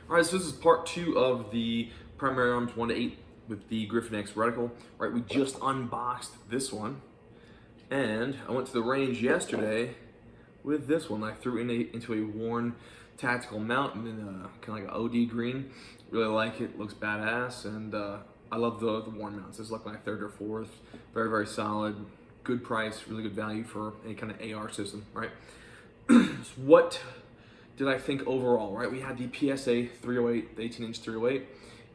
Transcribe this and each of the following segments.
All right, so this is part 2 of the primary arms 1-8 with the Griffin X reticle. Right, we just unboxed this one, and I went to the range yesterday with this one. I threw into a worn tactical mount in kind of like an OD green. Really like it, looks badass, and I love the worn mounts. This is like my 3rd or 4th. Very, very solid, good price, really good value for any kind of AR system, right? So what did I think overall, right? We had the PSA 308, the 18-inch 308,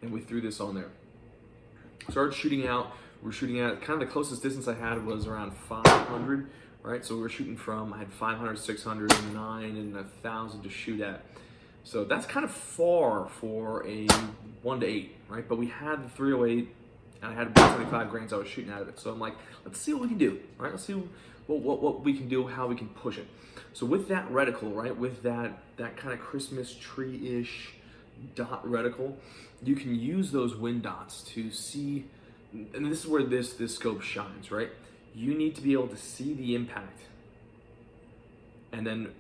and we threw this on there. Started shooting out. We were shooting at kind of the closest distance I had was around 500, right? So we were shooting from, I had 500, 600, 9, and 1,000 to shoot at. So that's kind of far for a 1-8, right? But we had the 308, and I had about 25 grains I was shooting out of it. So I'm like, let's see what we can do, right? Let's see what we can do, how we can push it. So with that reticle, right, with that kind of Christmas tree-ish dot reticle, you can use those wind dots to see, and this is where this scope shines, right? You need to be able to see the impact and then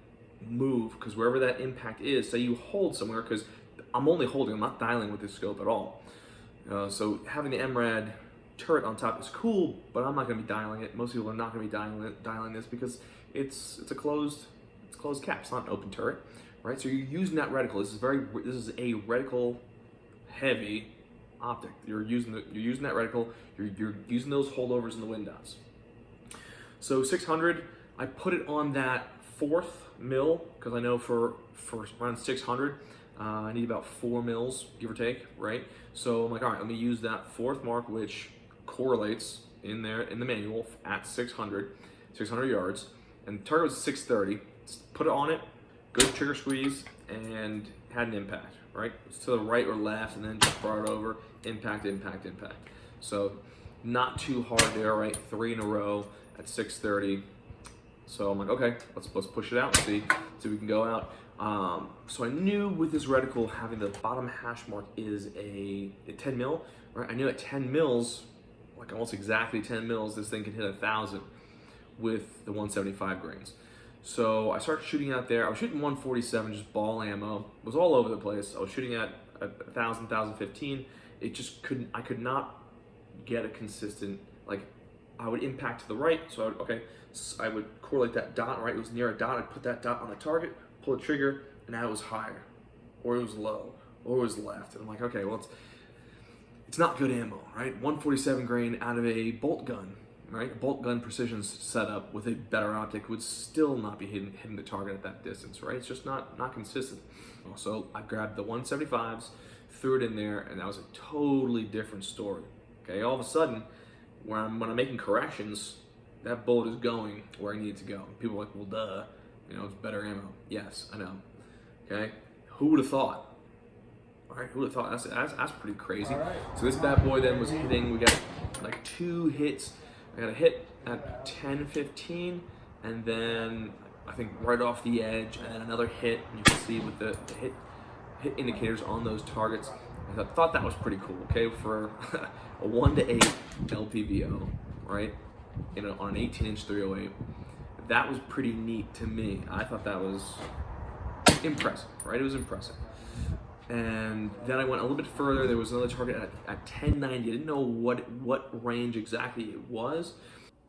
move, because wherever that impact is, say you hold somewhere, because I'm only holding, I'm not dialing with this scope at all. So having the MRAD turret on top is cool, but I'm not going to be dialing it. Most people are not going to be dialing this because it's a closed cap. It's not an open turret, right? So you're using that reticle. This is a reticle heavy optic. You're using that reticle. You're using those holdovers in the wind dots. So 600, I put it on that 4th mil because I know for around 600. I need about 4 mils, give or take, right? So I'm like, all right, let me use that 4th mark, which correlates in there in the manual at 600 yards, and the target was 630. Put it on it, good trigger squeeze, and had an impact, right? It's to the right or left, and then just brought it over, impact, impact, impact. So not too hard there, right? 3 in a row at 630. So I'm like, okay, let's push it out and see if we can go out. So I knew with this reticle having the bottom hash mark is a 10 mil, right? I knew at 10 mils, like almost exactly 10 mils, this thing can hit 1,000 with the 175 grains. So I started shooting out there. I was shooting 147, just ball ammo. It was all over the place. I was shooting at 1,000, 1,015. It just I could not get a consistent, like I would impact to the right. So I would correlate that dot, right? It was near a dot. I'd put that dot on the target, pull the trigger, and now it was higher, or it was low, or it was left. And I'm like, okay, well, it's not good ammo, right? 147 grain out of a bolt gun, right? A bolt gun precision setup with a better optic would still not be hitting the target at that distance, right? It's just not consistent. So I grabbed the 175s, threw it in there, and that was a totally different story. Okay, all of a sudden, when I'm making corrections, that bullet is going where I need it to go. People are like, well, duh, it's better ammo. Yes, I know. Okay, who would have thought? All right, who would have thought? That's pretty crazy. Right. So this bad boy then was hitting. We got like 2 hits. I got a hit at 10-15, and then I think right off the edge, and then another hit. And you can see with the hit indicators on those targets. I thought that was pretty cool. Okay, for a 1-8 LPVO, right? On an 18-inch 308. That was pretty neat to me. I thought that was impressive, right? It was impressive. And then I went a little bit further. There was another target at 1090. I didn't know what range exactly it was.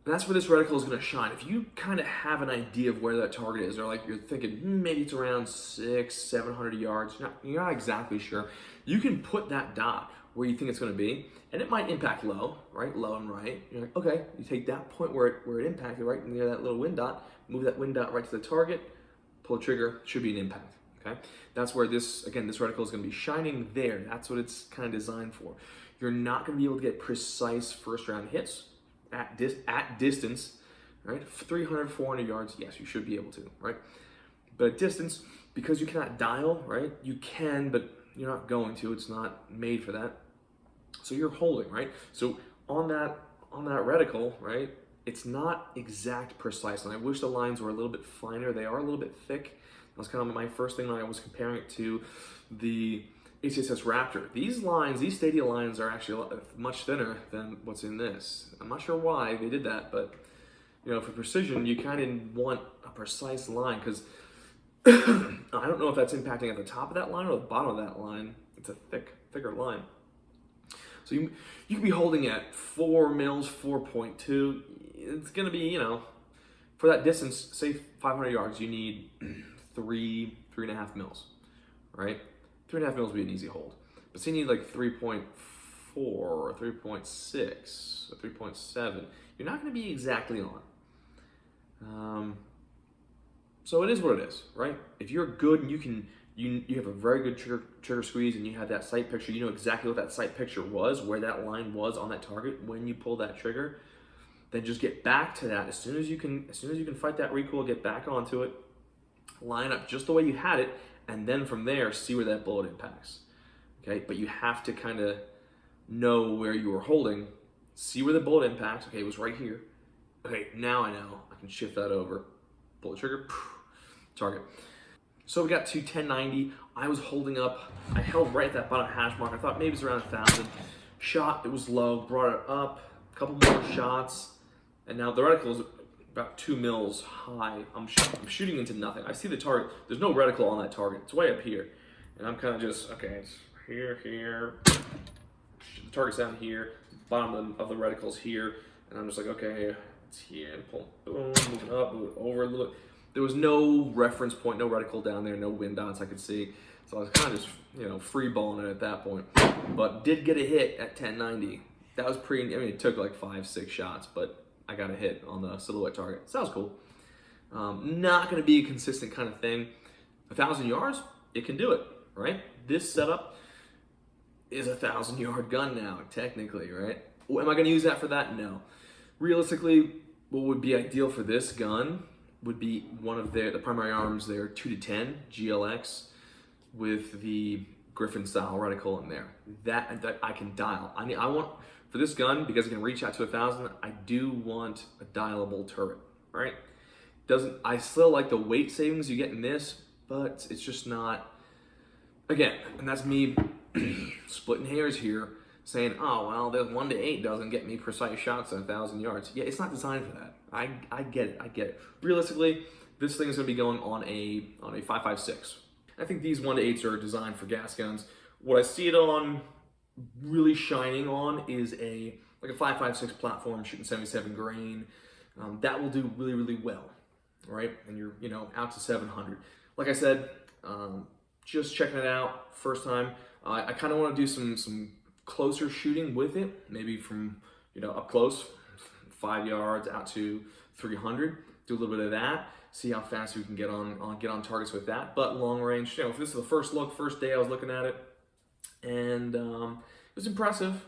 And that's where this reticle is going to shine. If you kind of have an idea of where that target is, or like you're thinking maybe it's around 600-700 yards, you're not exactly sure, you can put that dot where you think it's going to be, and it might impact low, right? Low and right. You're like, okay, you take that point where it impacted, right near that little wind dot, move that wind dot right to the target, pull the trigger, should be an impact. Okay, that's where this reticle is going to be shining there. That's what it's kind of designed for. You're not going to be able to get precise first round hits at distance, right? 300, 400 yards, yes, you should be able to, right? But at distance, because you cannot dial, right? You can, but you're not going to. It's not made for that. So you're holding, right? So on that reticle, right? It's not exact precise, and I wish the lines were a little bit finer. They are a little bit thick. That was kind of my first thing when I was comparing it to the HCSS Raptor. These lines, these Stadia lines, are actually much thinner than what's in this. I'm not sure why they did that, but for precision, you kind of want a precise line, because I don't know if that's impacting at the top of that line or the bottom of that line. It's a thicker line. So you could be holding at 4 mils, 4.2. It's going to be, you know, for that distance, say 500 yards, you need 3.5 mils, right? 3.5 mils would be an easy hold. But say you need like 3.4 or 3.6 or 3.7. You're not going to be exactly on. So it is what it is, right? If you're good and you have a very good trigger squeeze and you have that sight picture, you know exactly what that sight picture was, where that line was on that target when you pull that trigger, then just get back to that as soon as you can fight that recoil, get back onto it, line up just the way you had it, and then from there see where that bullet impacts. Okay, but you have to kind of know where you were holding, see where the bullet impacts. Okay, it was right here. Okay, now I know. I can shift that over, pull the trigger, target. So we got to 1090. I was holding up. I held right at that bottom hash mark. I thought maybe it's around 1,000. Shot, it was low. Brought it up. A couple more shots, and now the reticle is about 2 mils high. I'm shooting into nothing. I see the target. There's no reticle on that target. It's way up here, and I'm kind of just it's here. The target's down here. Bottom of the reticle's here, and I'm just like, okay, it's here. And pull, boom, move it up, move it over a little bit. There was no reference point, no reticle down there, no wind dots I could see. So I was kind of just, free balling it at that point. But did get a hit at 1090. That was it took like 5-6 shots, but I got a hit on the silhouette target. So that was cool. Not going to be a consistent kind of thing. 1,000 yards, it can do it, right? This setup is a 1,000-yard gun now, technically, right? Am I going to use that for that? No. Realistically, what would be ideal for this gun would be one of the primary arms there, 2-10 GLX with the Griffin style reticle in there. That I can dial. I want, for this gun, because it can reach out to 1,000, I do want a dialable turret, right? I still like the weight savings you get in this, but it's just not, again, and that's me splitting hairs here, saying, oh, well, the 1-8 doesn't get me precise shots at 1,000 yards. Yeah, it's not designed for that. I get it. Realistically, this thing is going to be going on a 5.56. I think these 1-8s are designed for gas guns. What I see it on, really shining on, is a 5.56 platform shooting 77 grain. That will do really, really well, right? And you're out to 700. Like I said, just checking it out first time. I kind of want to do some closer shooting with it, maybe from up close, 5 yards out to 300. Do a little bit of that. See how fast we can get on targets with that. But long range, if this is the first day I was looking at it, and it was impressive.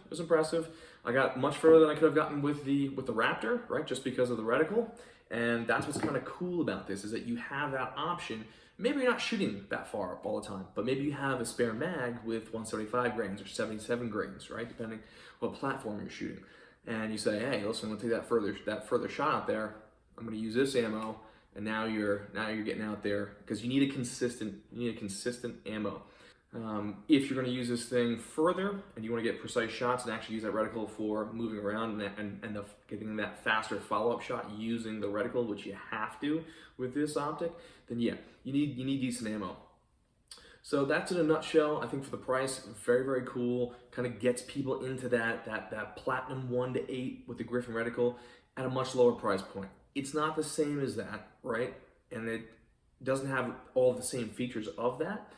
I got much further than I could have gotten with the Raptor, right? Just because of the reticle. And that's what's kind of cool about this, is that you have that option. Maybe you're not shooting that far all the time, but maybe you have a spare mag with 175 grains or 77 grains, right? Depending what platform you're shooting. And you say, hey, listen, I'm gonna take that further shot out there. I'm gonna use this ammo, and now you're getting out there, because you need a consistent ammo. If you're going to use this thing further and you want to get precise shots and actually use that reticle for moving around and getting that faster follow-up shot using the reticle, which you have to with this optic, then yeah, you need decent ammo. So that's in a nutshell. I think for the price, very, very cool. Kind of gets people into that platinum 1-8 with the Griffin reticle at a much lower price point. It's not the same as that, right? And it doesn't have all the same features of that.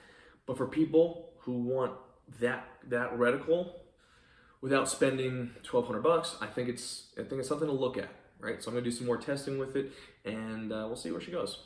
But for people who want that reticle without spending $1,200, I think it's something to look at, right? So I'm gonna do some more testing with it, and we'll see where she goes.